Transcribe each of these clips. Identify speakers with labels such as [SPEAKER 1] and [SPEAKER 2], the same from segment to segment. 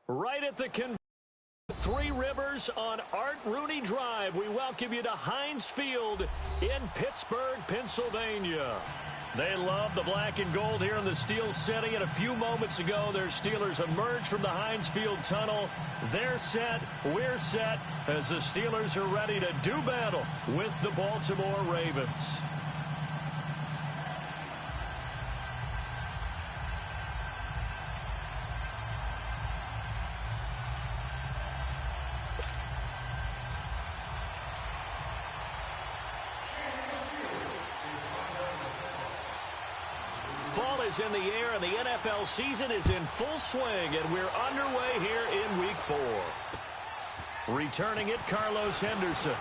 [SPEAKER 1] Right at the Three Rivers on Art Rooney Drive. We welcome you to Heinz Field in Pittsburgh, Pennsylvania. They love the black and gold here in the Steel City. And a few moments ago, their Steelers emerged from the Heinz Field tunnel. They're set, we're set, as the Steelers are ready to do battle with the Baltimore Ravens. Fall is in the air, and the NFL season is in full swing, and we're underway here in Week 4. Returning it, Carlos Henderson.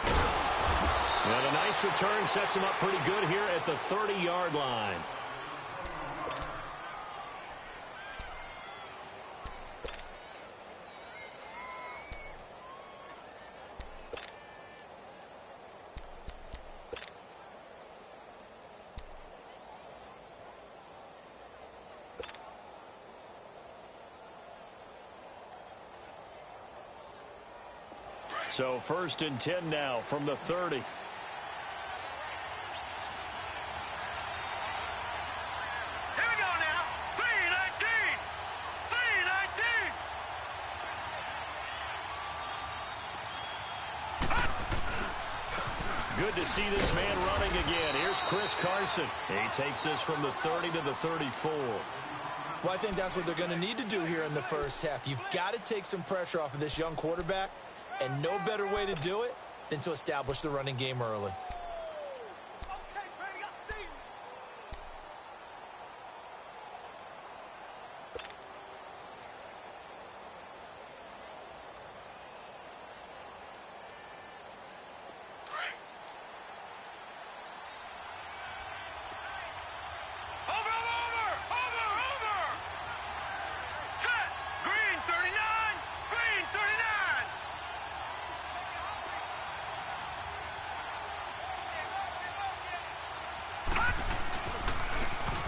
[SPEAKER 1] And a nice return sets him up pretty good here at the 30-yard line. So 1st and 10 now from the 30.
[SPEAKER 2] Here we go now. 3-19. 3-19.
[SPEAKER 1] Good to see this man running again. Here's Chris Carson. He takes this from the 30 to the 34.
[SPEAKER 3] Well, I think that's what they're going to need to do here in the first half. You've got to take some pressure off of this young quarterback, and no better way to do it than to establish the running game early.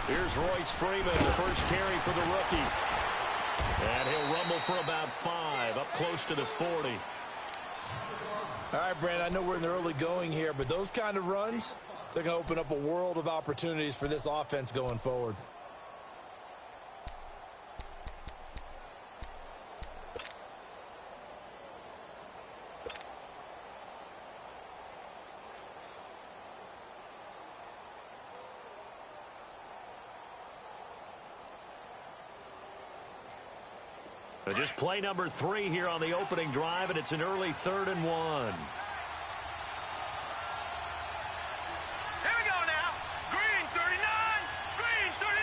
[SPEAKER 1] Here's Royce Freeman, the first carry for the rookie. And he'll rumble for about 5, up close to the 40.
[SPEAKER 3] All right, Brandon, I know we're in the early going here, but those kind of runs, they're going to open up a world of opportunities for this offense going forward.
[SPEAKER 1] Just play number 3 here on the opening drive, and it's an early 3rd and 1.
[SPEAKER 2] Here we go now. Green 39. Green 39.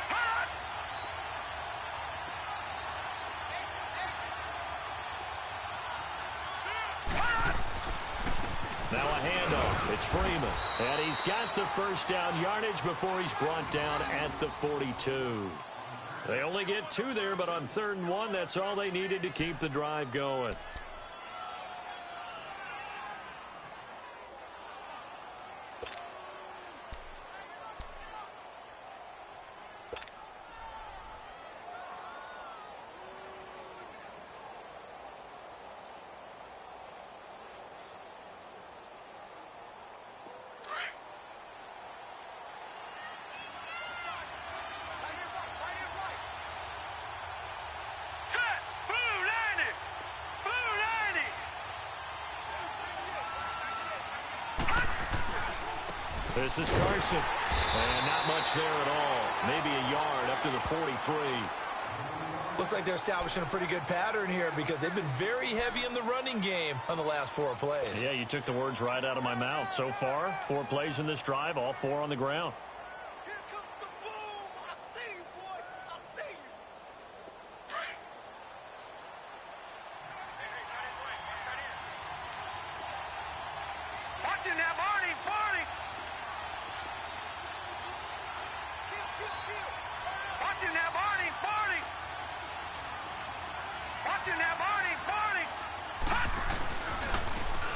[SPEAKER 2] Hot.
[SPEAKER 1] Now a handoff. It's Freeman. And he's got the first down yardage before he's brought down at the 42. They only get 2 there, but on 3rd and 1, that's all they needed to keep the drive going. This is Carson. And not much there at all. Maybe a yard up to the 43.
[SPEAKER 3] Looks like they're establishing a pretty good pattern here because they've been very heavy in the running game on the last 4 plays.
[SPEAKER 1] Yeah, you took the words right out of my mouth. So far, 4 plays in this drive, all 4 on the ground.
[SPEAKER 2] Here comes the boom. I see you, boy. I see you. Watching that, Barney. Barney. Watching that, Barney. Barney. Watching that, Barney. Barney.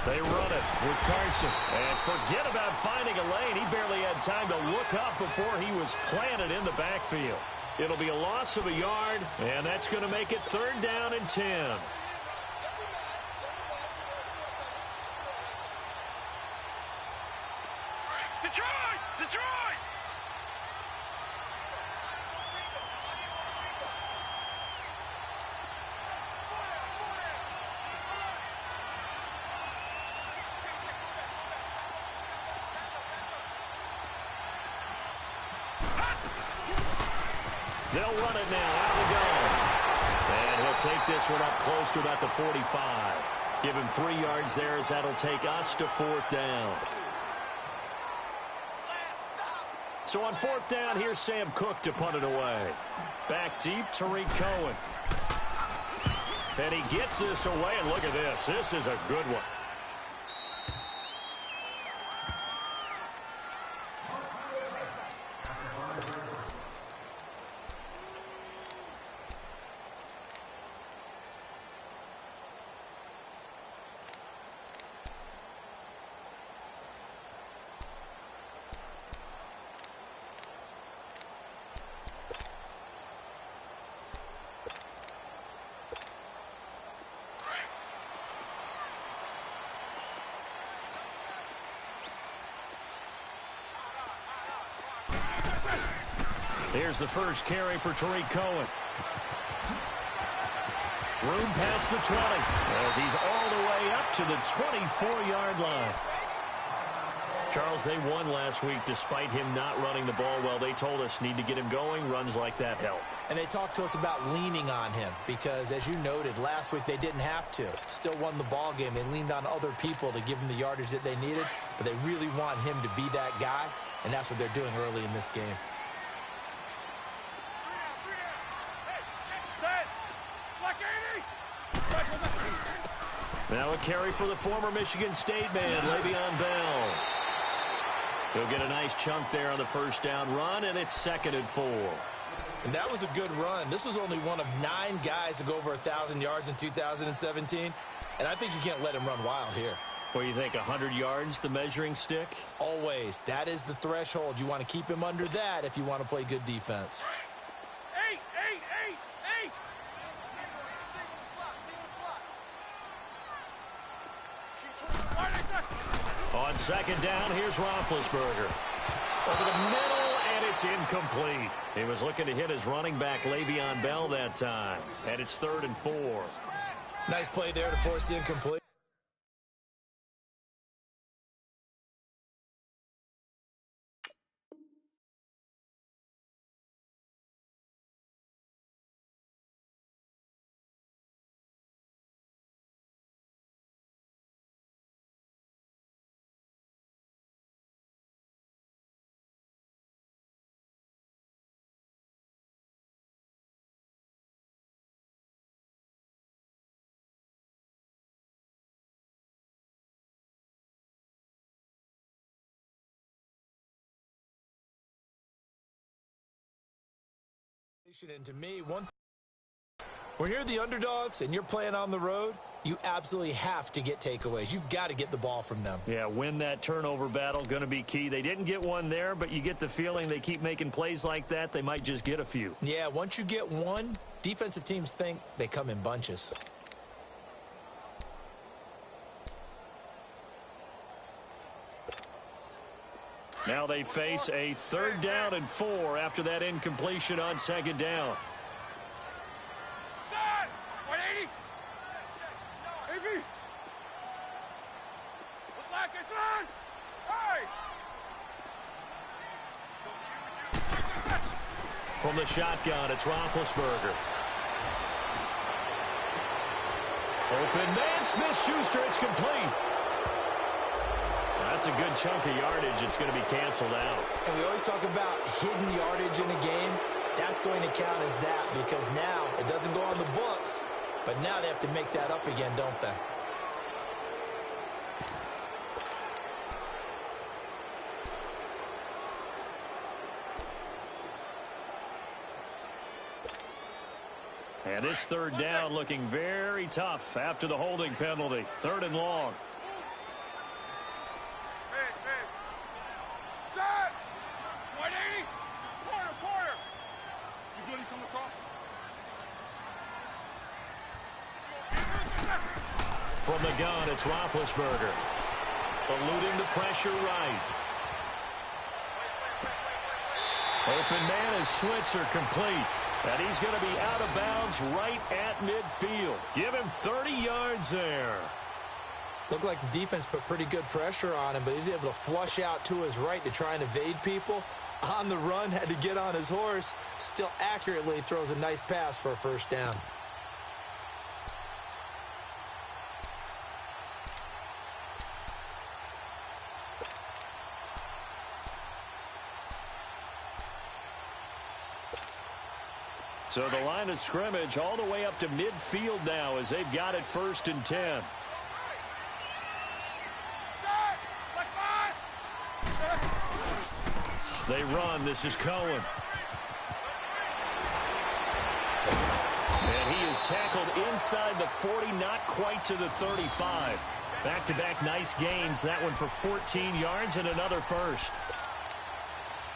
[SPEAKER 1] They run it with Carson. And forget about finding a lane. He barely had time to look up before he was planted in the backfield. It'll be a loss of a yard, and that's going to make it 3rd down and 10.
[SPEAKER 2] Detroit! Detroit!
[SPEAKER 1] They'll run it now. Out we go. And he'll take this one up close to about the 45. Give him 3 yards there as that'll take us to 4th down. So on 4th down, here's Sam Cook to punt it away. Back deep, Tariq Cohen. And he gets this away, and look at this. This is a good one. Here's the first carry for Tariq Cohen. Room past the 20 as he's all the way up to the 24-yard line. Charles, they won last week despite him not running the ball well. They told us need to get him going. Runs like that help.
[SPEAKER 3] And they talked to us about leaning on him because, as you noted, last week they didn't have to. Still won the ball game. They leaned on other people to give him the yardage that they needed, but they really want him to be that guy, and that's what they're doing early in this game.
[SPEAKER 1] Now a carry for the former Michigan State man, Le'Veon Bell. He'll get a nice chunk there on the first down run, and it's 2nd and 4.
[SPEAKER 3] And that was a good run. This was only one of 9 guys to go over 1,000 yards in 2017, and I think you can't let him run wild here.
[SPEAKER 1] What do you think, 100 yards, the measuring stick?
[SPEAKER 3] Always. That is the threshold. You want to keep him under that if you want to play good defense.
[SPEAKER 1] On 2nd down, here's Roethlisberger. Over the middle, and it's incomplete. He was looking to hit his running back, Le'Veon Bell, that time. And it's 3rd and 4.
[SPEAKER 3] Nice play there to force the incomplete. And to me, when you're the underdogs and you're playing on the road, you absolutely have to get takeaways. You've got to get the ball from them.
[SPEAKER 1] Yeah, win that turnover battle, going to be key. They didn't get one there, but you get the feeling they keep making plays like that, they might just get a few.
[SPEAKER 3] Yeah, once you get one, defensive teams think they come in bunches.
[SPEAKER 1] Now they face a 3rd down and 4 after that incompletion on 2nd down. From the shotgun, it's Roethlisberger. Open man, Smith-Schuster, it's complete. That's a good chunk of yardage. It's going to be canceled out.
[SPEAKER 3] And we always talk about hidden yardage in a game. That's going to count as that because now it doesn't go on the books, but now they have to make that up again, don't they?
[SPEAKER 1] And this 3rd down looking very tough after the holding penalty. 3rd and long. From the gun, it's Roethlisberger. Eluding the pressure right. Open man is Switzer, complete. And he's going to be out of bounds right at midfield. Give him 30 yards there.
[SPEAKER 3] Looked like the defense put pretty good pressure on him, but he's able to flush out to his right to try and evade people. On the run, had to get on his horse. Still accurately throws a nice pass for a first down.
[SPEAKER 1] So the line of scrimmage all the way up to midfield now as they've got it 1st and 10. They run. This is Cohen. And he is tackled inside the 40, not quite to the 35. Back-to-back nice gains. That one for 14 yards and another first.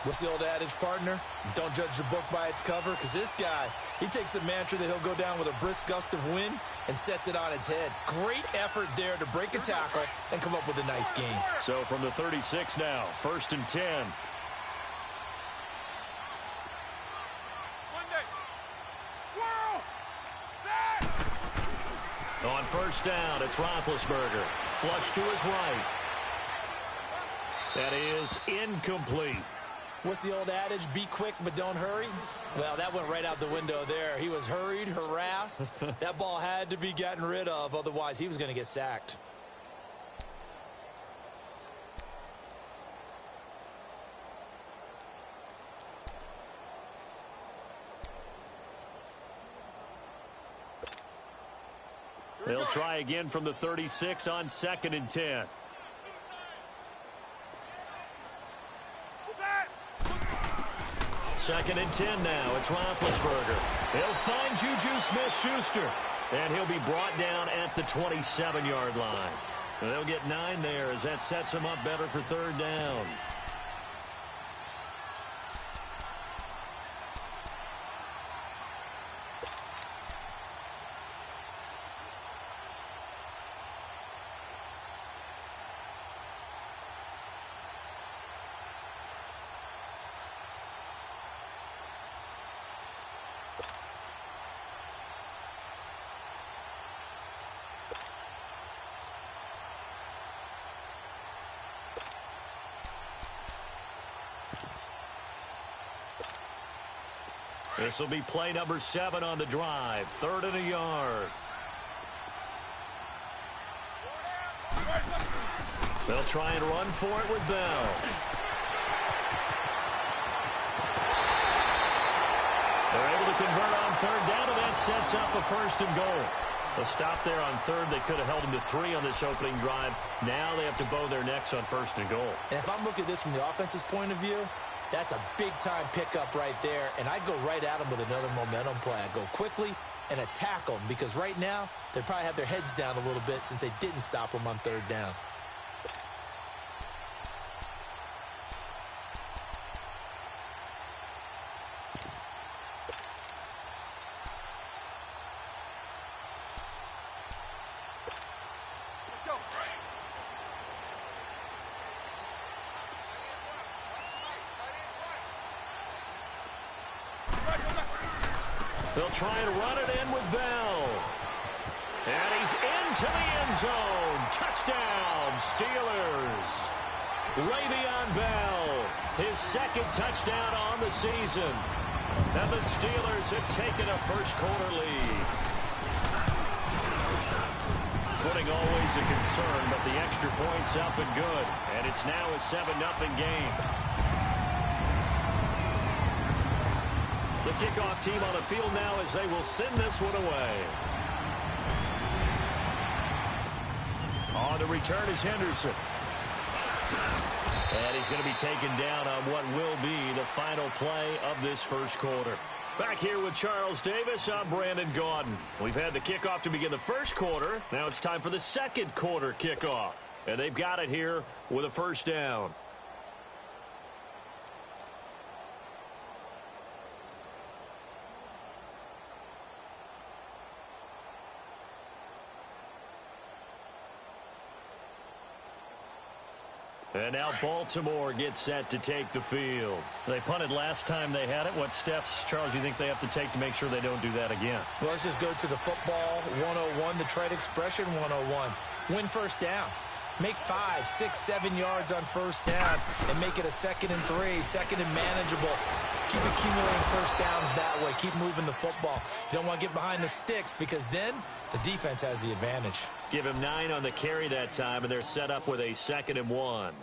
[SPEAKER 3] What's the old adage, partner? Don't judge the book by its cover, because this guy, he takes the mantra that he'll go down with a brisk gust of wind and sets it on its head. Great effort there to break a tackle and come up with a nice gain.
[SPEAKER 1] So from the 36 now, 1st and 10. On 1st down, it's Roethlisberger. Flush to his right. That is incomplete.
[SPEAKER 3] What's the old adage? Be quick, but don't hurry? Well, that went right out the window there. He was hurried, harassed. That ball had to be gotten rid of, otherwise he was going to get sacked.
[SPEAKER 1] They'll try again from the 36 on 2nd and 10. Second and 10 now. It's Roethlisberger. He'll find Juju Smith-Schuster. And he'll be brought down at the 27-yard line. They'll get 9 there as that sets him up better for 3rd down. This will be play number 7 on the drive. 3rd and a yard. They'll try and run for it with Bell. They're able to convert on 3rd down, and that sets up a 1st and goal. A stop there on 3rd. They could have held them to 3 on this opening drive. Now they have to bow their necks on 1st and goal.
[SPEAKER 3] And if I'm looking at this from the offense's point of view, that's a big-time pickup right there, and I'd go right at them with another momentum play. I'd go quickly and attack them, because right now they probably have their heads down a little bit since they didn't stop them on 3rd down.
[SPEAKER 1] They'll try and run it in with Bell. And he's into the end zone. Touchdown, Steelers. Le'Veon Bell, his 2nd touchdown on the season. And the Steelers have taken a first-quarter lead. Footing always a concern, but the extra point's up and good. And it's now a 7-0 game. The kickoff team on the field now as they will send this one away. On the return is Henderson. And he's going to be taken down on what will be the final play of this first quarter. Back here with Charles Davis, I'm Brandon Gaudin. We've had the kickoff to begin the first quarter. Now it's time for the second quarter kickoff. And they've got it here with a 1st down. And now Baltimore gets set to take the field. They punted last time they had it. What steps, Charles, you think they have to take to make sure they don't do that again?
[SPEAKER 3] Well, let's just go to the football 101, the trade expression 101. Win first down. Make 5, 6, 7 yards on first down and make it a 2nd and 3, 2nd and manageable. Keep accumulating first downs that way. Keep moving the football. You don't want to get behind the sticks because then the defense has the advantage.
[SPEAKER 1] Give him 9 on the carry that time, and they're set up with a 2nd and 1.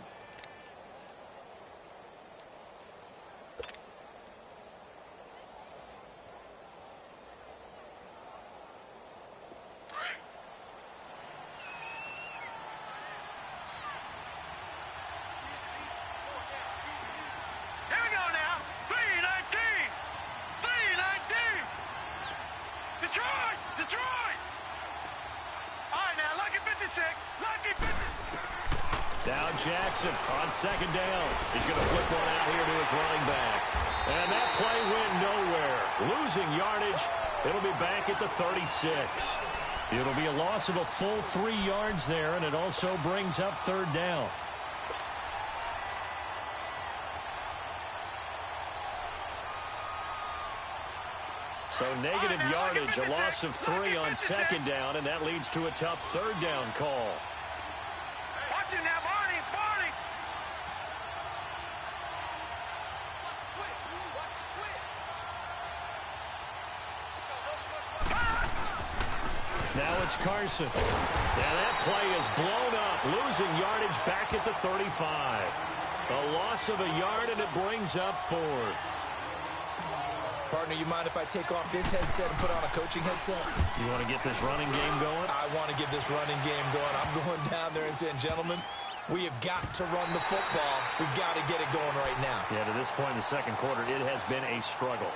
[SPEAKER 1] Now Jackson on 2nd down. He's going to flip one out here to his running back. And that play went nowhere. Losing yardage. It'll be back at the 36. It'll be a loss of a full 3 yards there, and it also brings up 3rd down. So negative yardage, a loss of 3 on 2nd down, and that leads to a tough 3rd down call.
[SPEAKER 2] Watch it now, Barney!
[SPEAKER 1] Now it's Carson. And that play is blown up, losing yardage back at the 35. A loss of a yard, and it brings up 4th.
[SPEAKER 3] Partner, you mind if I take off this headset and put on a coaching headset?
[SPEAKER 1] You want to get this running game going?
[SPEAKER 3] I want to get this running game going. I'm going down there and saying, gentlemen, we have got to run the football. We've got to get it going right now.
[SPEAKER 1] Yeah, to this point in the 2nd quarter, it has been a struggle.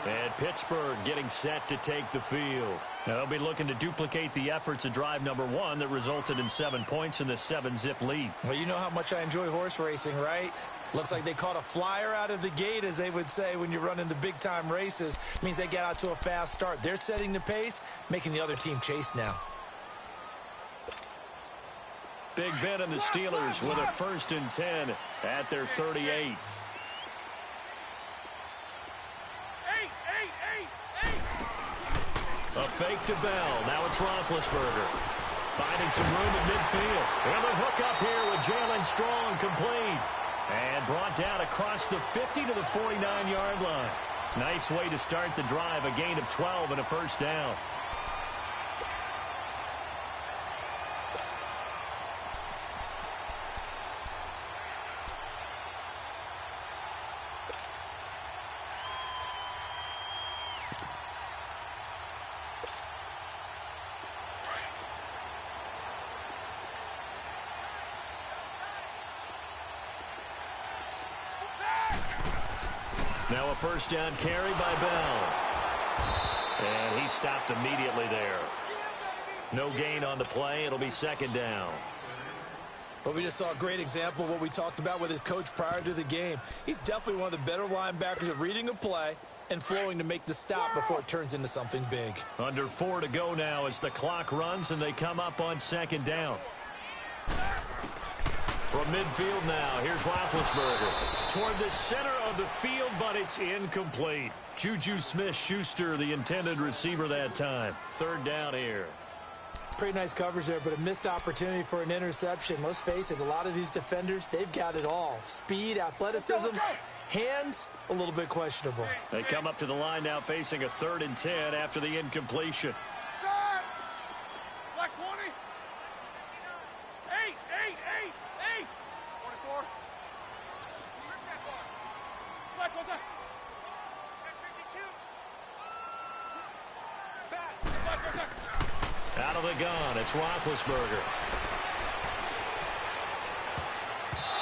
[SPEAKER 1] And Pittsburgh getting set to take the field. Now, they'll be looking to duplicate the efforts of drive number 1 that resulted in 7 points in the 7-zip lead.
[SPEAKER 3] Well, you know how much I enjoy horse racing, right? Looks like they caught a flyer out of the gate, as they would say when you're running the big-time races. It means they get out to a fast start. They're setting the pace, making the other team chase now.
[SPEAKER 1] Big Ben and the Steelers with a 1st and 10 at their 38. A fake to Bell. Now it's Roethlisberger. Finding some room at midfield. And a hook up here with Jalen Strong, complete. And brought down across the 50 to the 49-yard line. Nice way to start the drive. A gain of 12 and a 1st down. Now a 1st down carry by Bell. And he stopped immediately there. No gain on the play. It'll be 2nd down.
[SPEAKER 3] Well, we just saw a great example of what we talked about with his coach prior to the game. He's definitely one of the better linebackers at reading a play and flowing to make the stop before it turns into something big.
[SPEAKER 1] Under 4 to go now as the clock runs and they come up on 2nd down. From midfield now, here's Roethlisberger. Toward the center of the field, but it's incomplete. Juju Smith-Schuster, the intended receiver that time. 3rd down here.
[SPEAKER 3] Pretty nice coverage there, but a missed opportunity for an interception. Let's face it, a lot of these defenders, they've got it all. Speed, athleticism, hands, a little bit questionable.
[SPEAKER 1] They come up to the line now facing a 3rd and 10 after the incompletion.
[SPEAKER 2] Black 20. 8. 24. Black, what's that? 52. Back. Black, what's that?
[SPEAKER 1] Out of the gun, it's Roethlisberger.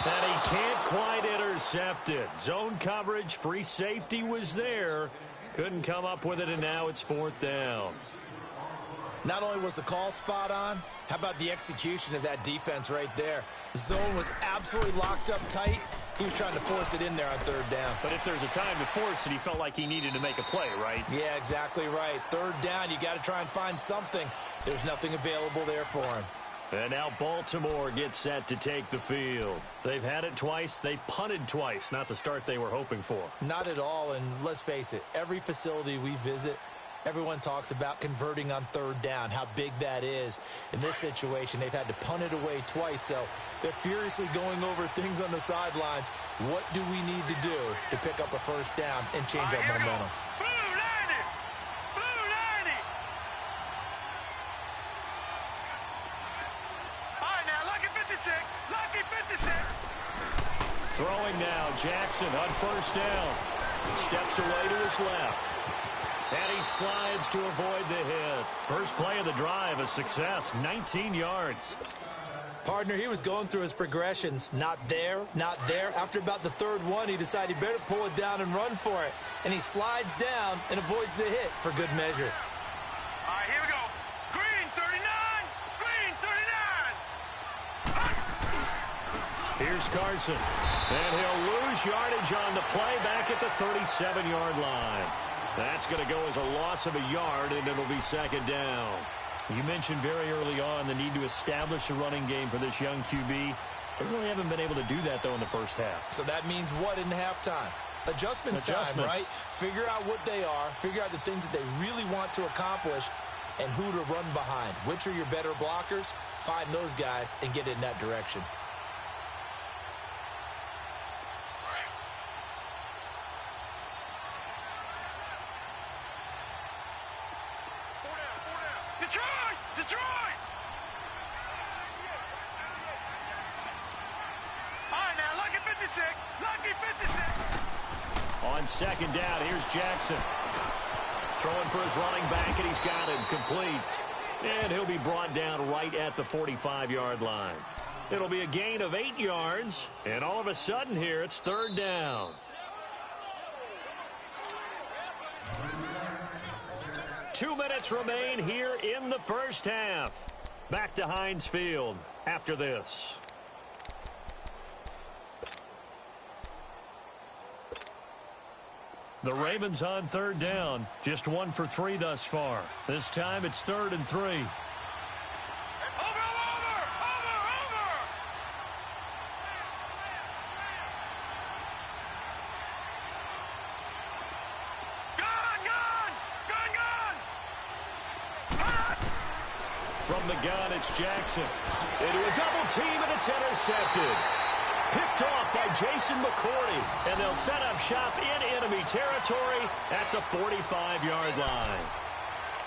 [SPEAKER 1] And he can't quite intercept it. Zone coverage, free safety was there. Couldn't come up with it, and now it's 4th down.
[SPEAKER 3] Not only was the call spot on, how about the execution of that defense right there? The zone was absolutely locked up tight. He was trying to force it in there on 3rd down.
[SPEAKER 1] But if there's a time to force it, he felt like he needed to make a play, right?
[SPEAKER 3] Yeah, exactly right. 3rd down, you got to try and find something. There's nothing available there for him.
[SPEAKER 1] And now Baltimore gets set to take the field. They've had it twice. They've punted twice. Not the start they were hoping for.
[SPEAKER 3] Not at all, and let's face it, every facility we visit, everyone talks about converting on third down, how big that is. In this situation, they've had to punt it away twice, so they're furiously going over things on the sidelines. What do we need to do to pick up a first down and change our momentum?
[SPEAKER 1] Throwing now, Jackson on first down. Steps away to his left. And he slides to avoid the hit. First play of the drive, a success, 19 yards.
[SPEAKER 3] Partner, he was going through his progressions. Not there, not there. After about the third one, he decided he better pull it down and run for it. And he slides down and avoids the hit for good measure.
[SPEAKER 2] All right, here we go. Green 39. Green 39.
[SPEAKER 1] Here's Carson. And he'll lose yardage on the play back at the 37-yard line. That's going to go as a loss of a yard, and it'll be second down. You mentioned very early on the need to establish a running game for this young QB. They really haven't been able to do that, though, in the first half.
[SPEAKER 3] So that means what in halftime? Adjustments time, right? Figure out what they are, figure out the things that they really want to accomplish, and who to run behind. Which are your better blockers? Find those guys and get in that direction.
[SPEAKER 2] Detroit! All right, now, lucky 56. Lucky 56.
[SPEAKER 1] On second down, here's Jackson. Throwing for his running back, and he's got him complete. And he'll be brought down right at the 45-yard line. It'll be a gain of 8 yards, and all of a sudden here, it's third down. 2 minutes remain here in the first half. Back to Heinz Field after this. The Ravens on third down. Just 1 for 3 thus far. This time it's 3rd and 3. From the gun, it's Jackson. Into a double team, and it's intercepted. Picked off by Jason McCourty, and they'll set up shop in enemy territory at the 45-yard line.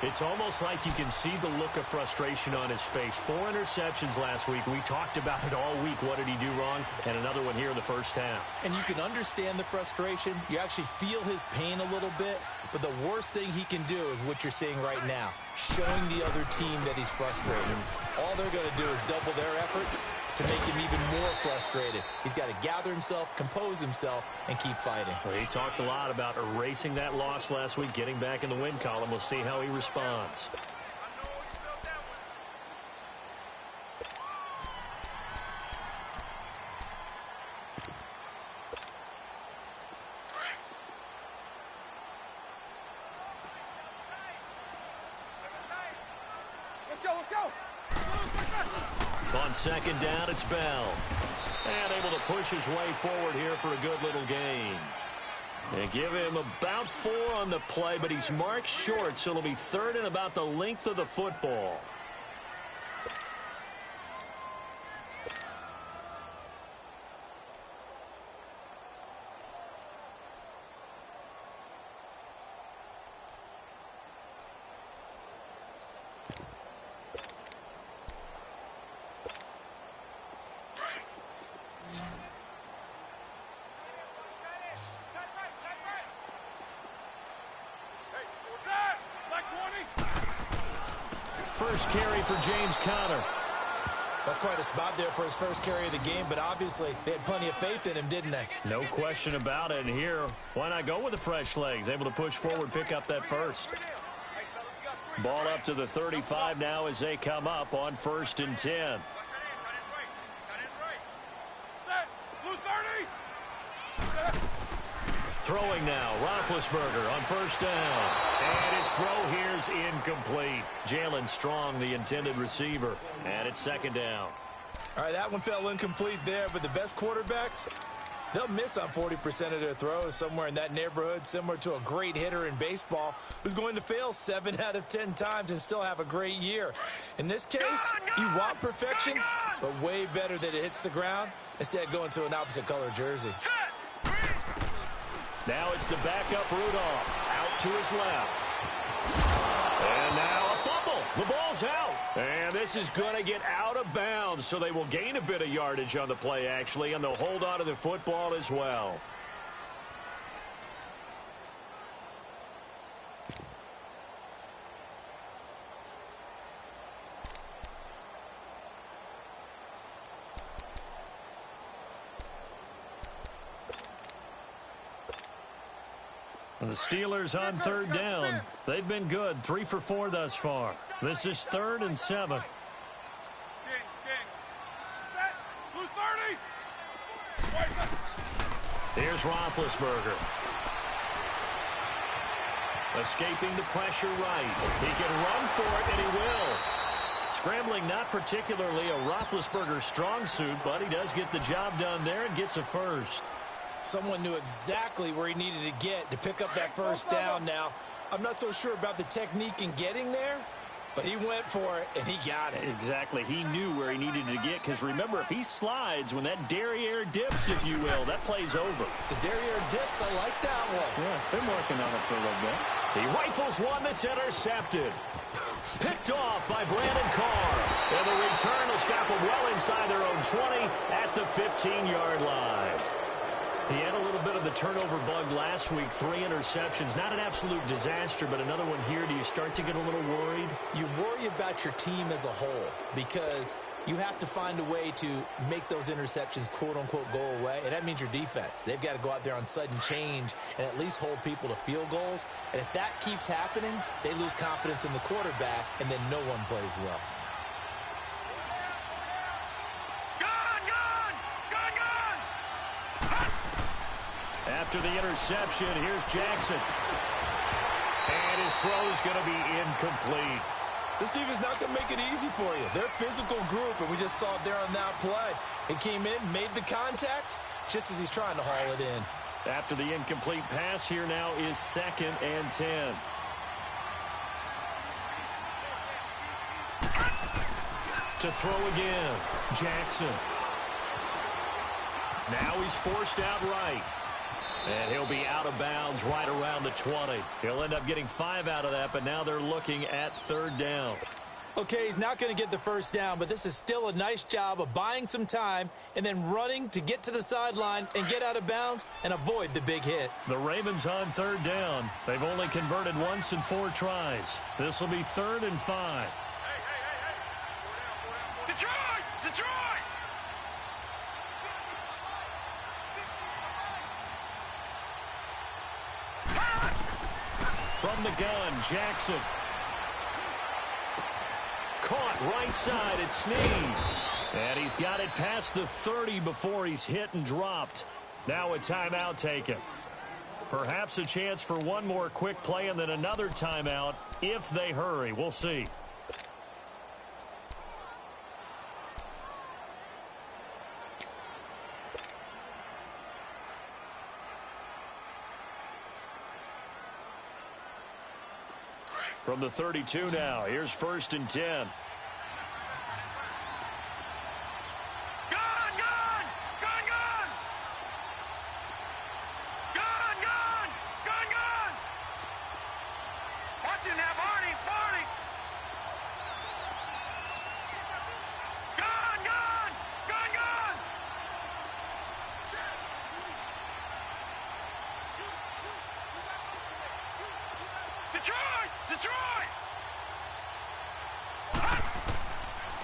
[SPEAKER 1] It's almost like you can see the look of frustration on his face. 4 interceptions last week. We talked about it all week. What did he do wrong? And another one here in the first half.
[SPEAKER 3] And you can understand the frustration. You actually feel his pain a little bit. But the worst thing he can do is what you're seeing right now, showing the other team that he's frustrated. All they're going to do is double their efforts to make him even more frustrated. He's got to gather himself, compose himself, and keep fighting.
[SPEAKER 1] Well, he talked a lot about erasing that loss last week, getting back in the win column. We'll see how he responds. On second down, it's Bell. And able to push his way forward here for a good little gain. And give him about 4 on the play, but he's marked short, so it'll be 3rd and about the length of the football. First carry for James Conner.
[SPEAKER 3] That's quite a spot there for his first carry of the game, but obviously they had plenty of faith in him, didn't they?
[SPEAKER 1] No question about it. And here, why not go with the fresh legs? Able to push forward, pick up that first. Ball up to the 35 now as they come up on 1st and 10. Throwing now, Roethlisberger on first down. And his throw here's incomplete. Jalen Strong, the intended receiver. And it's second down.
[SPEAKER 3] All right, that one fell incomplete there, but the best quarterbacks, they'll miss on 40% of their throws, somewhere in that neighborhood, similar to a great hitter in baseball who's going to fail 7 out of 10 times and still have a great year. In this case, you want perfection, but way better that it hits the ground instead going to an opposite color jersey.
[SPEAKER 1] Now it's the backup Rudolph out to his left. And now a fumble. The ball's out. And this is going to get out of bounds, so they will gain a bit of yardage on the play, actually, and they'll hold on to the football as well. And the Steelers on third down. They've been good, 3 for 4 thus far. This is 3rd and 7. Here's Roethlisberger. Escaping the pressure right. He can run for it, and he will. Scrambling, not particularly a Roethlisberger strong suit, but he does get the job done there and gets a first.
[SPEAKER 3] Someone knew exactly where he needed to get to pick up that first down now. I'm not so sure about the technique in getting there, but he went for it, and he got it.
[SPEAKER 1] Exactly. He knew where he needed to get, because remember, if he slides, when that derriere dips, if you will, that play's over.
[SPEAKER 3] The derriere dips, I like that one.
[SPEAKER 1] Yeah, been working on it for a little bit. He rifles one that's intercepted. Picked off by Brandon Carr. And the return will stop them well inside their own 20 at the 15-yard line. He had a little bit of the turnover bug last week, 3 interceptions. Not an absolute disaster, but another one here. Do you start to get a little worried?
[SPEAKER 3] You worry about your team as a whole because you have to find a way to make those interceptions, quote-unquote, go away, and that means your defense. They've got to go out there on sudden change and at least hold people to field goals. And if that keeps happening, they lose confidence in the quarterback, and then no one plays well.
[SPEAKER 1] After the interception, here's Jackson. And his throw is going to be incomplete.
[SPEAKER 3] This team is not going to make it easy for you. They're a physical group, and we just saw it there on that play. He came in, made the contact, just as he's trying to haul it in.
[SPEAKER 1] After the incomplete pass, here now is 2nd and 10. To throw again, Jackson. Now he's forced out right. And he'll be out of bounds right around the 20. He'll end up getting 5 out of that, but now they're looking at 3rd down.
[SPEAKER 3] Okay, he's not going to get the first down, but this is still a nice job of buying some time and then running to get to the sideline and get out of bounds and avoid the big hit.
[SPEAKER 1] The Ravens on 3rd down. They've only converted once in 4 tries. This will be 3rd and 5.
[SPEAKER 2] Detroit! Detroit!
[SPEAKER 1] From the gun, Jackson. Caught right side, it's Snead. And he's got it past the 30 before he's hit and dropped. Now a timeout taken. Perhaps a chance for one more quick play and then another timeout if they hurry. We'll see. From the 32 now, here's 1st and 10.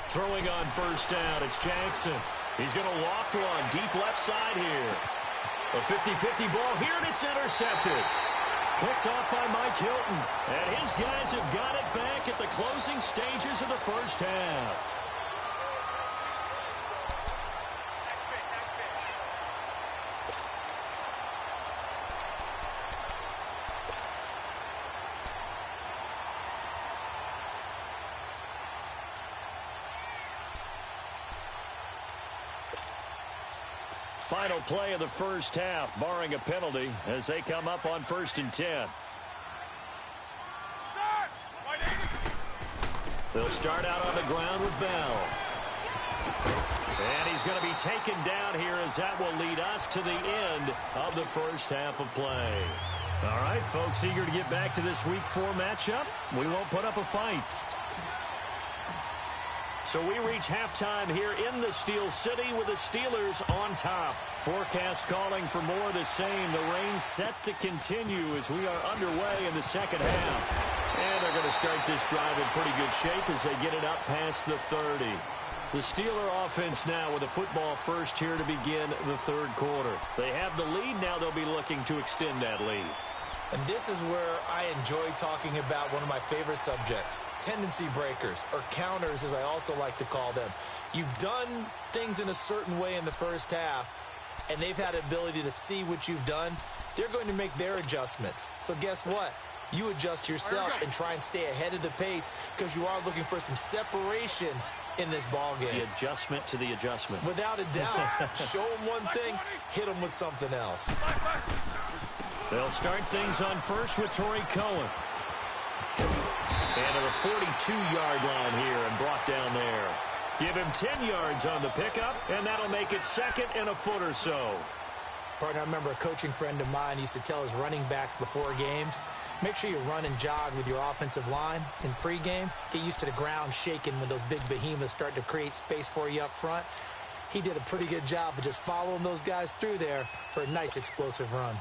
[SPEAKER 1] Throwing on 1st down, it's Jackson. He's going to loft one deep left side here. A 50-50 ball here, and it's intercepted. Picked off by Mike Hilton. And his guys have got it back at the closing stages of the first half. Final play of the first half, barring a penalty, as they come up on 1st and 10. They'll start out on the ground with Bell. And he's going to be taken down here, as that will lead us to the end of the first half of play. All right, folks, eager to get back to this Week 4 matchup. We won't put up a fight. So we reach halftime here in the Steel City with the Steelers on top. Forecast calling for more of the same. The rain set to continue as we are underway in the second half. And they're going to start this drive in pretty good shape as they get it up past the 30. The Steeler offense now with a football first here to begin the third quarter. They have the lead. Now they'll be looking to extend that lead.
[SPEAKER 3] And this is where I enjoy talking about one of my favorite subjects, tendency breakers, or counters as I also like to call them. You've done things in a certain way in the first half, and they've had the ability to see what you've done. They're going to make their adjustments. So guess what? You adjust yourself and try and stay ahead of the pace because you are looking for some separation in this ball game.
[SPEAKER 1] The adjustment to the adjustment.
[SPEAKER 3] Without a doubt. Show them one thing, hit them with something else.
[SPEAKER 1] They'll start things on first with Torrey Cohen. And to the 42-yard line here and brought down there. Give him 10 yards on the pickup, and that'll make it 2nd and a foot or so.
[SPEAKER 3] Partner, I remember a coaching friend of mine used to tell his running backs before games, make sure you run and jog with your offensive line in pregame. Get used to the ground shaking when those big behemoths start to create space for you up front. He did a pretty good job of just following those guys through there for a nice explosive run.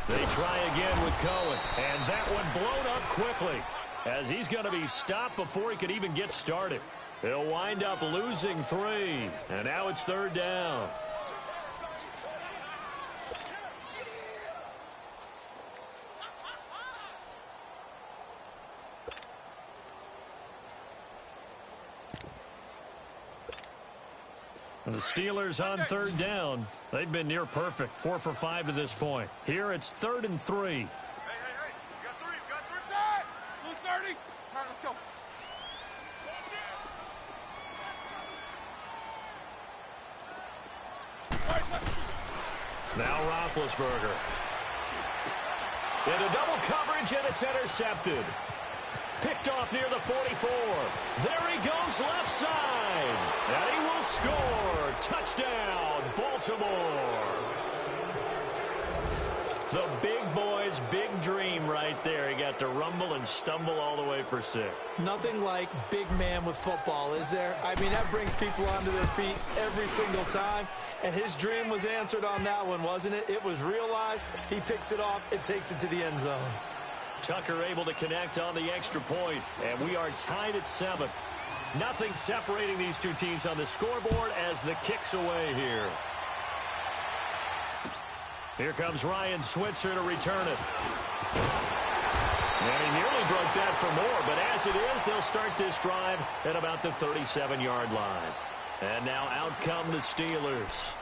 [SPEAKER 1] They try again with Cohen, and that one blown up quickly as he's going to be stopped before he could even get started. He'll wind up losing 3, and now it's 3rd down. And the Steelers on 3rd down. They've been near perfect, 4 for 5 to this point. Here it's 3rd and 3.
[SPEAKER 2] Hey, you got 3, you got 3. Blue 30. All right, let's go.
[SPEAKER 1] Now Roethlisberger. Into double coverage, and it's intercepted. Picked off near the 44. There he goes left side. And he will score. Touchdown, Baltimore. The big boy's big dream right there. He got to rumble and stumble all the way for 6.
[SPEAKER 3] Nothing like big man with football, is there? I mean, that brings people onto their feet every single time. And his dream was answered on that one, wasn't it? It was realized. He picks it off and takes it to the end zone.
[SPEAKER 1] Tucker able to connect on the extra point, and we are tied at 7. Nothing separating these two teams on the scoreboard as the kick's away here. Here comes Ryan Switzer to return it. And he nearly broke that for more, but as it is, they'll start this drive at about the 37-yard line. And now out come the Steelers.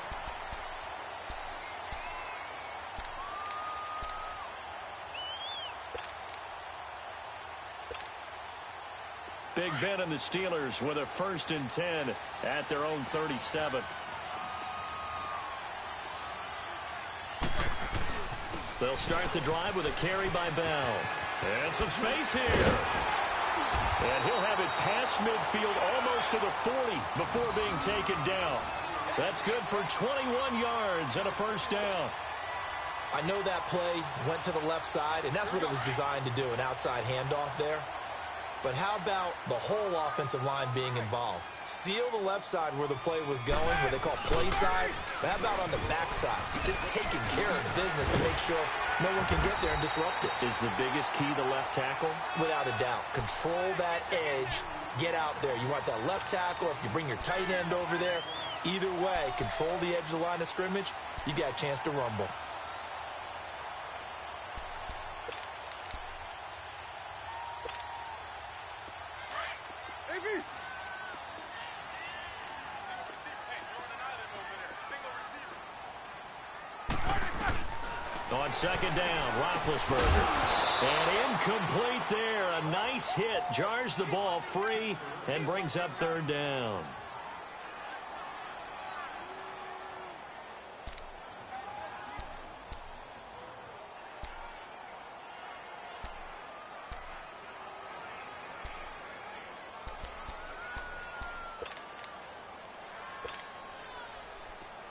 [SPEAKER 1] Big Ben and the Steelers with a 1st and 10 at their own 37. They'll start the drive with a carry by Bell. And some space here. And he'll have it past midfield almost to the 40 before being taken down. That's good for 21 yards and a 1st down.
[SPEAKER 3] I know that play went to the left side, and that's what it was designed to do, an outside handoff there. But how about the whole offensive line being involved? Seal the left side where the play was going, where they call play side. But how about on the back side? Just taking care of business to make sure no one can get there and disrupt it.
[SPEAKER 1] Is the biggest key the left tackle?
[SPEAKER 3] Without a doubt. Control that edge. Get out there. You want that left tackle, if you bring your tight end over there. Either way, control the edge of the line of scrimmage. You got a chance to rumble.
[SPEAKER 1] On 2nd down, Roethlisberger. And incomplete there. A nice hit. Jars the ball free and brings up third down.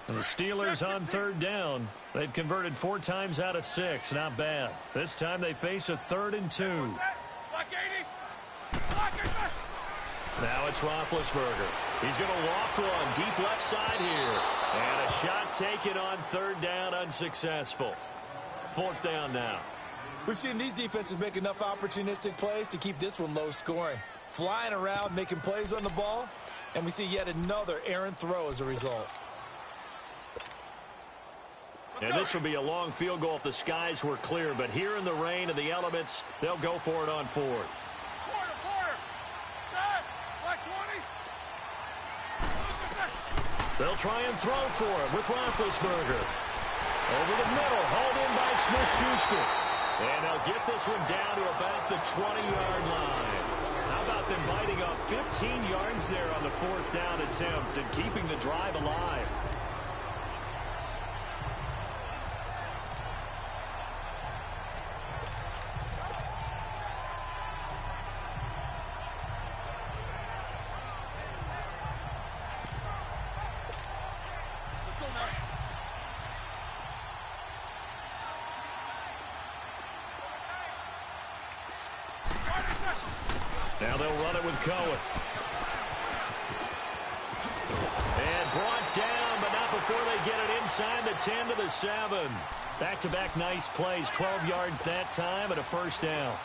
[SPEAKER 1] The Steelers on third down. They've converted 4 times out of 6. Not bad. This time they face a 3rd and 2. Now it's Roethlisberger. He's going to loft one deep left side here. And a shot taken on third down, unsuccessful. 4th down now.
[SPEAKER 3] We've seen these defenses make enough opportunistic plays to keep this one low scoring. Flying around, making plays on the ball. And we see yet another errant throw as a result.
[SPEAKER 1] And this will be a long field goal if the skies were clear. But here in the rain and the elements, they'll go for it on 4th.
[SPEAKER 2] Quarter. Set. Like 20.
[SPEAKER 1] They'll try and throw for it with Roethlisberger. Over the middle, hauled in by Smith-Schuster. And they'll get this one down to about the 20-yard line. How about them biting off 15 yards there on the 4th down attempt and keeping the drive alive? Now they'll run it with Cohen. And brought down, but not before they get it inside the 10 to the 7. Back-to-back nice plays, 12 yards that time and a 1st down.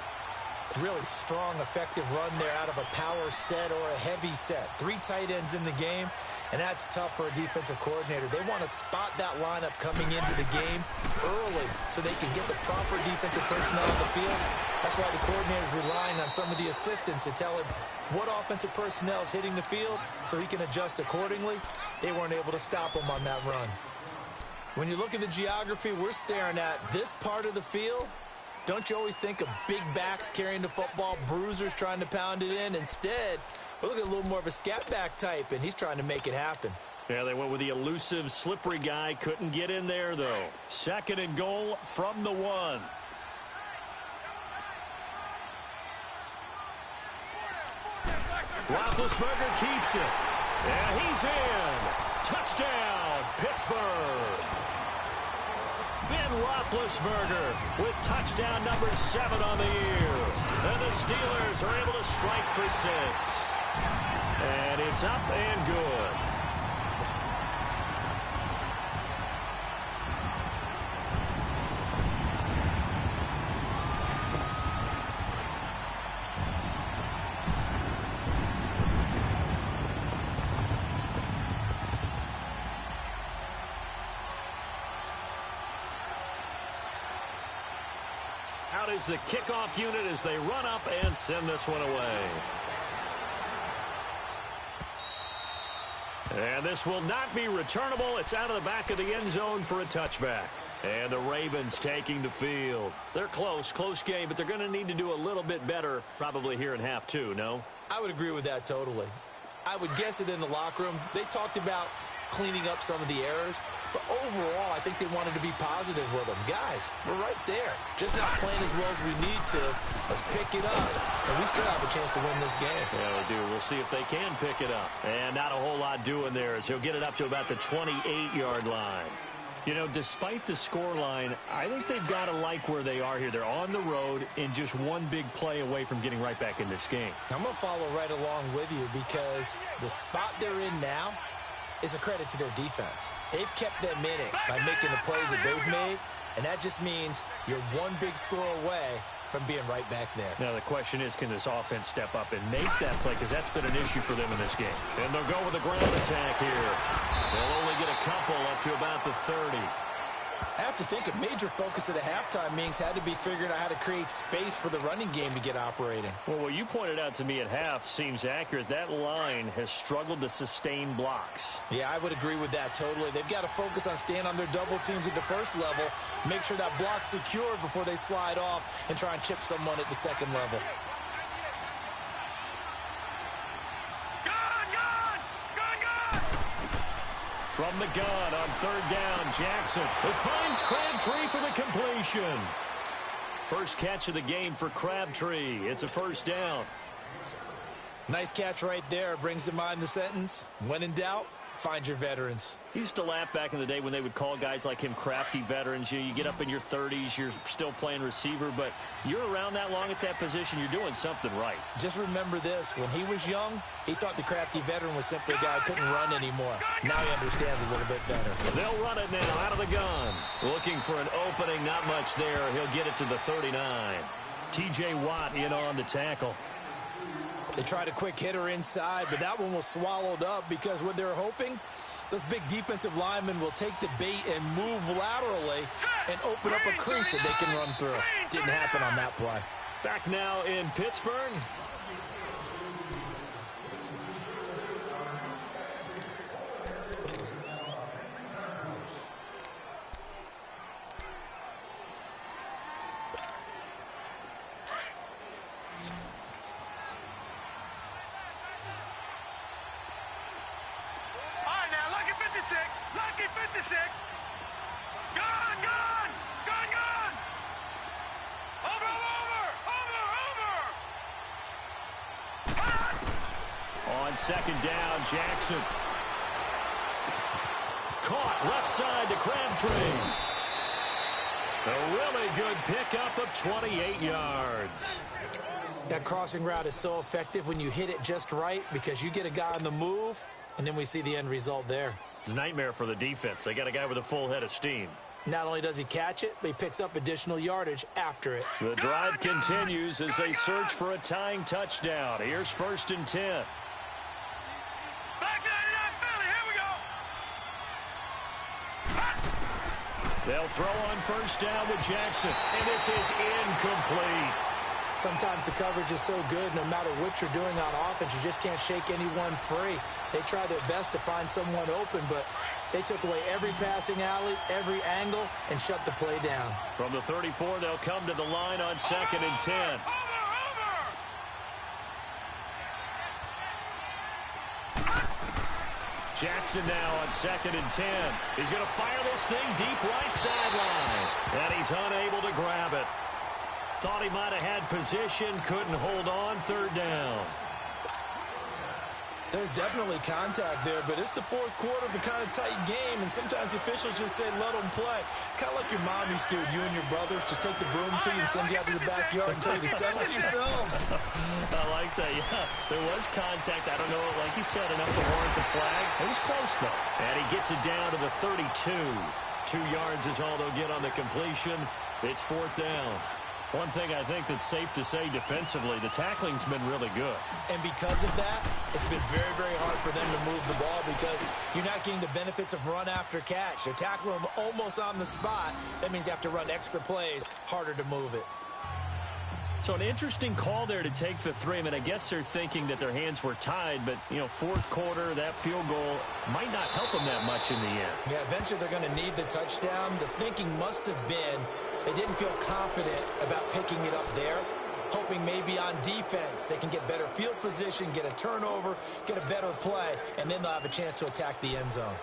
[SPEAKER 3] Really strong, effective run there out of a power set or a heavy set. 3 tight ends in the game, and that's tough for a defensive coordinator. They want to spot that lineup coming into the game early so they can get the proper defensive personnel on the field. That's why the coordinator's relying on some of the assistants to tell him what offensive personnel is hitting the field so he can adjust accordingly. They weren't able to stop him on that run. When you look at the geography we're staring at, this part of the field, don't you always think of big backs carrying the football, bruisers trying to pound it in? Instead, we're looking at a little more of a scat back type, and he's trying to make it happen.
[SPEAKER 1] Yeah, they went with the elusive, slippery guy. Couldn't get in there, though. 2nd and goal from the 1. Roethlisberger keeps it. And he's in. Touchdown, Pittsburgh. Ben Roethlisberger with touchdown number 7 on the year. And the Steelers are able to strike for 6. And it's up and good. Out is the kickoff unit as they run up and send this one away. And this will not be returnable. It's out of the back of the end zone for a touchback. And the Ravens taking the field. They're close game, but they're going to need to do a little bit better probably here in half 2, no?
[SPEAKER 3] I would agree with that totally. I would guess it in the locker room. They talked about cleaning up some of the errors, but overall, I think they wanted to be positive with them. Guys, we're right there. Just not playing as well as we need to. Let's pick it up, and we still have a chance to win this game.
[SPEAKER 1] Yeah, we do. We'll see if they can pick it up. And not a whole lot doing there as he'll get it up to about the 28-yard line. You know, despite the scoreline, I think they've got to like where they are here. They're on the road and just one big play away from getting right back in this game.
[SPEAKER 3] I'm going to follow right along with you because the spot they're in now is a credit to their defense. They've kept them in it by making the plays that they've made, and that just means you're one big score away from being right back there.
[SPEAKER 1] Now the question is, can this offense step up and make that play? Because that's been an issue for them in this game. And they'll go with a ground attack here. They'll only get a couple up to about the 30.
[SPEAKER 3] I have to think a major focus of the halftime meetings had to be figuring out how to create space for the running game to get operating.
[SPEAKER 1] Well, what you pointed out to me at half seems accurate. That line has struggled to sustain blocks.
[SPEAKER 3] Yeah, I would agree with that totally. They've got to focus on staying on their double teams at the first level, make sure that block's secured before they slide off and try and chip someone at the second level.
[SPEAKER 1] From the gun on third down, Jackson. It finds Crabtree for the completion. First catch of the game for Crabtree. It's a first down.
[SPEAKER 3] Nice catch right there. Brings to mind the sentence, when in doubt, find your veterans.
[SPEAKER 1] He used to laugh back in the day when they would call guys like him crafty veterans. You get up in your 30s, you're still playing receiver, but you're around that long at that position, you're doing something right.
[SPEAKER 3] Just remember this, when he was young, he thought the crafty veteran was simply a guy who couldn't run anymore. Now he understands a little bit better.
[SPEAKER 1] They'll run it now out of the gun. Looking for an opening, not much there. He'll get it to the 39. T.J. Watt in on the tackle.
[SPEAKER 3] They tried a quick hitter inside, but that one was swallowed up because what they're hoping, those big defensive linemen will take the bait and move laterally and open up a crease that they can run through. Didn't happen on that play.
[SPEAKER 1] Back now in Pittsburgh.
[SPEAKER 2] Lucky 56. Gone, gone, gone, gone. Over.
[SPEAKER 1] On second down, Jackson. Caught left side to Crabtree. A really good pickup of 28 yards.
[SPEAKER 3] That crossing route is so effective when you hit it just right because you get a guy on the move, and then we see the end result there.
[SPEAKER 1] It's a nightmare for the defense. They got a guy with a full head of steam.
[SPEAKER 3] Not only does he catch it, but he picks up additional yardage after it.
[SPEAKER 1] The drive continues as they search for a tying touchdown. Here's 1st and 10.
[SPEAKER 2] Back 99 Philly, here we go.
[SPEAKER 1] They'll throw on first down with Jackson, and this is incomplete.
[SPEAKER 3] Sometimes the coverage is so good, no matter what you're doing on offense, you just can't shake anyone free. They try their best to find someone open, but they took away every passing alley, every angle, and shut the play down.
[SPEAKER 1] From the 34, they'll come to the line on 2nd and 10. Jackson now on 2nd and 10. He's going to fire this thing deep right sideline, and he's unable to grab it. Thought he might have had position, couldn't hold on, 3rd down.
[SPEAKER 3] There's definitely contact there, but it's the 4th quarter of a kind of tight game, and sometimes the officials just say, let them play. Kind of like your mom used to, you and your brothers just take the broom to you and send you out to the backyard and tell you to settle yourselves.
[SPEAKER 1] I like that, yeah. There was contact. I don't know, like you said, enough to warrant the flag. It was close, though. And he gets it down to the 32. 2 yards is all they'll get on the completion. It's 4th down. One thing I think that's safe to say defensively, the tackling's been really good.
[SPEAKER 3] And because of that, it's been very, very hard for them to move the ball because you're not getting the benefits of run after catch. They're tackling them almost on the spot. That means you have to run extra plays, harder to move it.
[SPEAKER 1] So an interesting call there to take the 3. I mean, I guess they're thinking that their hands were tied, but, you know, 4th quarter, that field goal might not help them that much in the end.
[SPEAKER 3] Yeah, eventually they're going to need the touchdown. The thinking must have been they didn't feel confident about picking it up there, hoping maybe on defense they can get better field position, get a turnover, get a better play, and then they'll have a chance to attack the end zone.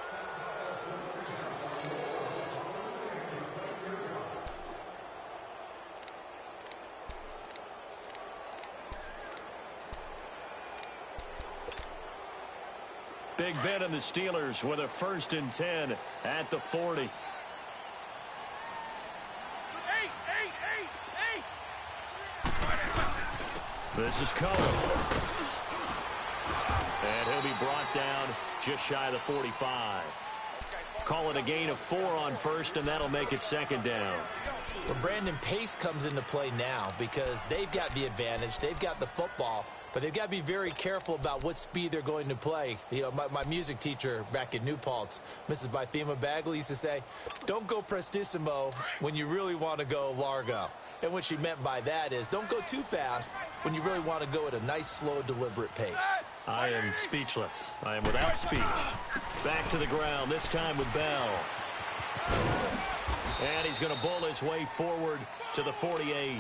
[SPEAKER 1] Big Ben and the Steelers with a 1st and 10 at the 40. This is Cohen. And he'll be brought down just shy of the 45. Call it a gain of 4 on first, and that'll make it second down.
[SPEAKER 3] Well, Brandon, pace comes into play now because they've got the advantage. They've got the football, but they've got to be very careful about what speed they're going to play. You know, my music teacher back in New Paltz, Mrs. Bythema Bagley, used to say, don't go prestissimo when you really want to go largo. And what she meant by that is don't go too fast when you really want to go at a nice, slow, deliberate pace.
[SPEAKER 1] I am speechless. I am without speech. Back to the ground, this time with Bell. And he's going to bull his way forward to the 48.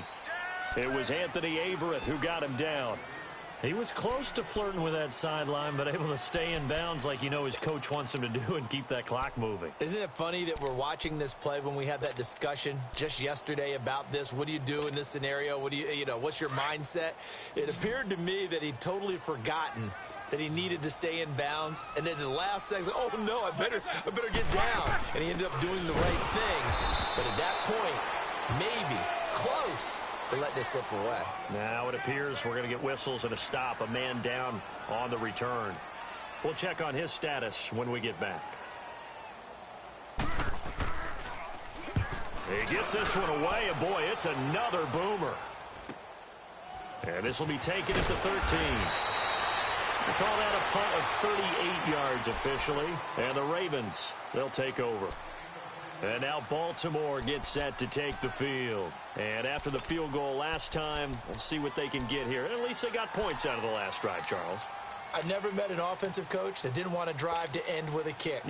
[SPEAKER 1] It was Anthony Averett who got him down. He was close to flirting with that sideline, but able to stay in bounds like you know his coach wants him to do and keep that clock moving.
[SPEAKER 3] Isn't it funny that we're watching this play when we had that discussion just yesterday about this? What do you do in this scenario? What do you know, what's your mindset? It appeared to me that he'd totally forgotten that he needed to stay in bounds, and then the last second, oh no, I better get down. And he ended up doing the right thing. But at that point, maybe close to let this slip away.
[SPEAKER 1] Now it appears we're going to get whistles and a stop, a man down on the return. We'll check on his status when we get back. He gets this one away, and boy, it's another boomer. And this will be taken at the 13. We call that a punt of 38 yards officially, and the Ravens, they'll take over. And now Baltimore gets set to take the field. And after the field goal last time, we'll see what they can get here. At least they got points out of the last drive, Charles.
[SPEAKER 3] I've never met an offensive coach that didn't want to drive to end with a kick.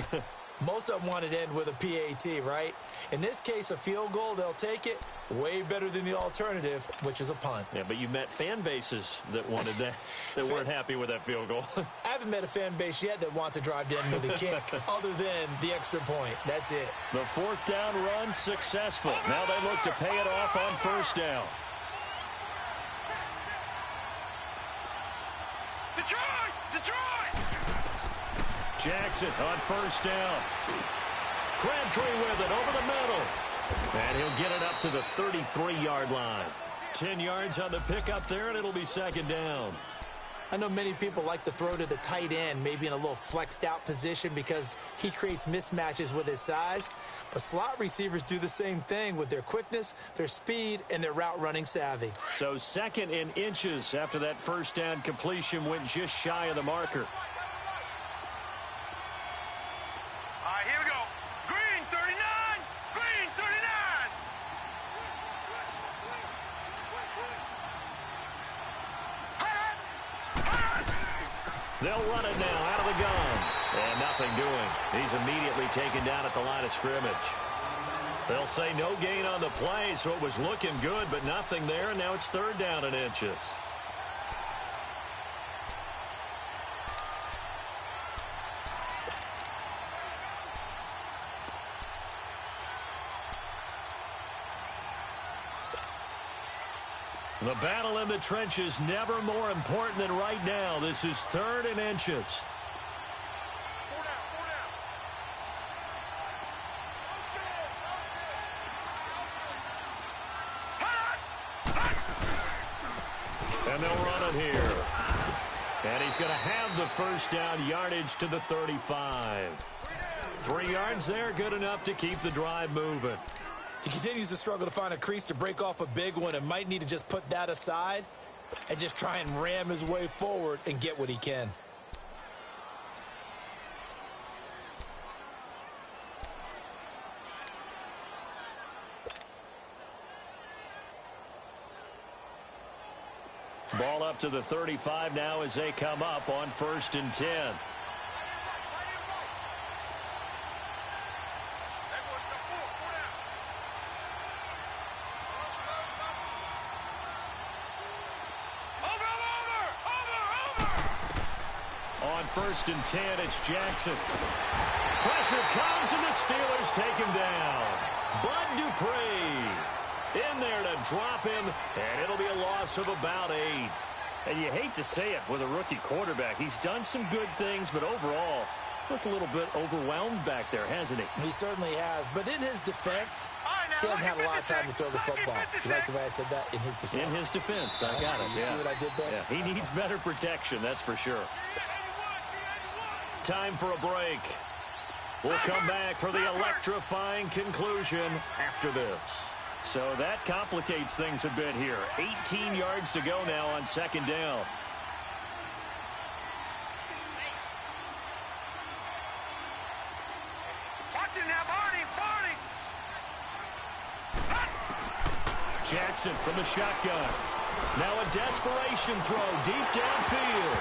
[SPEAKER 3] Most of them wanted to end with a PAT, right? In this case, a field goal, they'll take it. Way better than the alternative, which is a punt.
[SPEAKER 1] Yeah, but you met fan bases that wanted that, that weren't happy with that field goal.
[SPEAKER 3] I haven't met a fan base yet that wants to drive to end with a kick, other than the extra point. That's it.
[SPEAKER 1] The 4th down run successful. Now they look to pay it off on 1st down.
[SPEAKER 2] Detroit!
[SPEAKER 1] Jackson on 1st down. Crabtree with it over the middle. And he'll get it up to the 33-yard line. 10 yards on the pickup there, and it'll be 2nd down.
[SPEAKER 3] I know many people like to throw to the tight end, maybe in a little flexed out position because he creates mismatches with his size. But slot receivers do the same thing with their quickness, their speed, and their route running savvy.
[SPEAKER 1] So 2nd in inches after that 1st down completion went just shy of the marker. They'll run it now out of the gun. And nothing doing. He's immediately taken down at the line of scrimmage. They'll say no gain on the play, so it was looking good, but nothing there, and now it's 3rd down in inches. The battle in the trenches never more important than right now. This is 3rd and inches.
[SPEAKER 2] 4 down.
[SPEAKER 1] And they'll run it here. And he's going to have the 1st down yardage to the 35. 3 yards there, good enough to keep the drive moving.
[SPEAKER 3] He continues to struggle to find a crease to break off a big one and might need to just put that aside and just try and ram his way forward and get what he can.
[SPEAKER 1] Ball up to the 35 now as they come up on 1st and 10. On 1st and 10, it's Jackson. Pressure comes, and the Steelers take him down. Bud Dupree in there to drop him, and it'll be a loss of about 8. And you hate to say it with a rookie quarterback. He's done some good things, but overall, looked a little bit overwhelmed back there, hasn't he?
[SPEAKER 3] He certainly has. But in his defense, he hasn't had a lot of time to throw the football. You like the way I said that? In his defense.
[SPEAKER 1] In his defense, I got it.
[SPEAKER 3] You see what I did there?
[SPEAKER 1] Yeah, he needs better protection, that's for sure. Time for a break. We'll come back for the electrifying conclusion after this. So that complicates things a bit here. 18 yards to go now on second down.
[SPEAKER 2] Watch it now, Barney.
[SPEAKER 1] Jackson from the shotgun. Now a desperation throw deep downfield.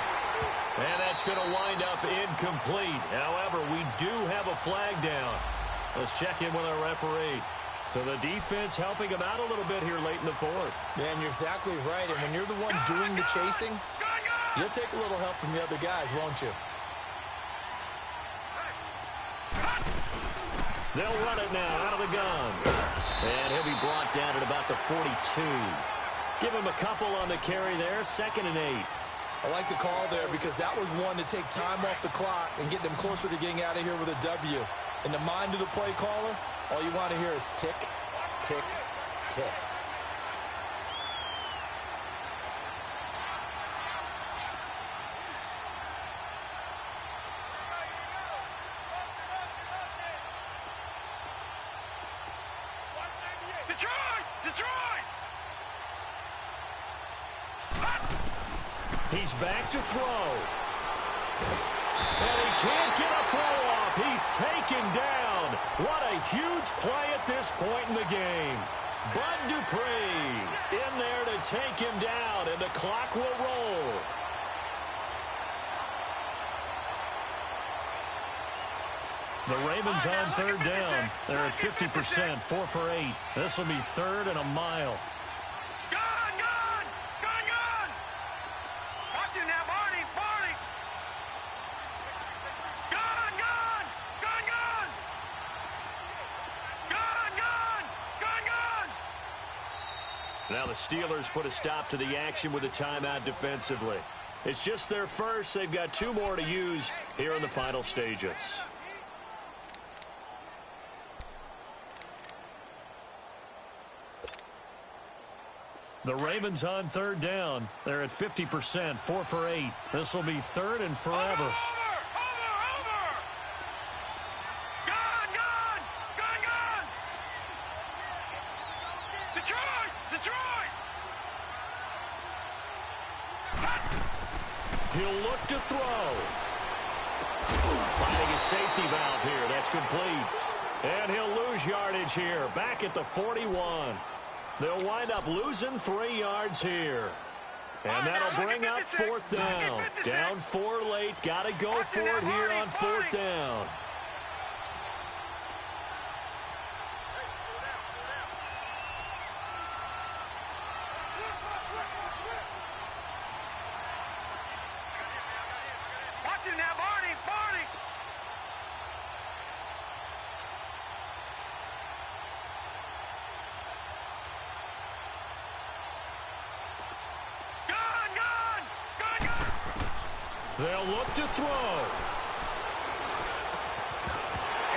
[SPEAKER 1] And that's going to wind up incomplete. However, we do have a flag down. Let's check in with our referee. So the defense helping him out a little bit here late in the fourth.
[SPEAKER 3] Man, you're exactly right. And when you're the one doing the chasing, you'll take a little help from the other guys, won't you?
[SPEAKER 1] They'll run it now out of the gun. And he'll be brought down at about the 42. Give him a couple on the carry there. 2nd and 8.
[SPEAKER 3] I like the call there because that was one to take time off the clock and get them closer to getting out of here with a W. In the mind of the play caller, all you want to hear is tick, tick, tick.
[SPEAKER 2] Detroit!
[SPEAKER 1] He's back to throw. And he can't get a throw off. He's taken down. What a huge play at this point in the game. Bud Dupree in there to take him down, and the clock will roll. The Ravens on 3rd down. They're at 50%, 4 for 8. This will be 3rd and a mile.
[SPEAKER 2] Gun! Watch it now, Barney! Gun!
[SPEAKER 1] Now the Steelers put a stop to the action with a timeout defensively. It's just their first. They've got 2 more to use here in the final stages. The Ravens on 3rd down. They're at 50%, 4 for 8. This will be 3rd and forever.
[SPEAKER 2] Over! Gun! Detroit!
[SPEAKER 1] He'll look to throw. Finding a safety valve here. That's complete. And he'll lose yardage here. Back at the 41. They'll wind up losing 3 yards here. And that'll bring up 4th down. Down 4 late. Got to go for it here on 4th down.
[SPEAKER 2] Watch it now, Barney!
[SPEAKER 1] They'll look to throw.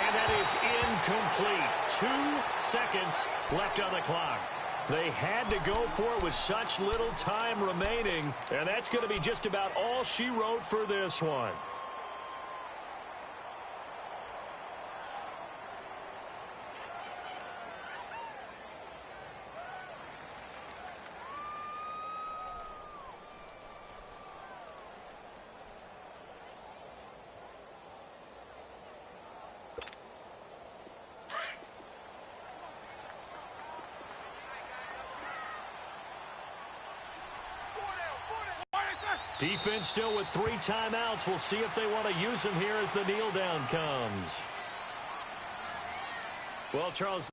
[SPEAKER 1] And that is incomplete. 2 seconds left on the clock. They had to go for it with such little time remaining, and that's going to be just about all she wrote for this one. Defense still with 3 timeouts. We'll see if they want to use them here as the kneel down comes. Well, Charles.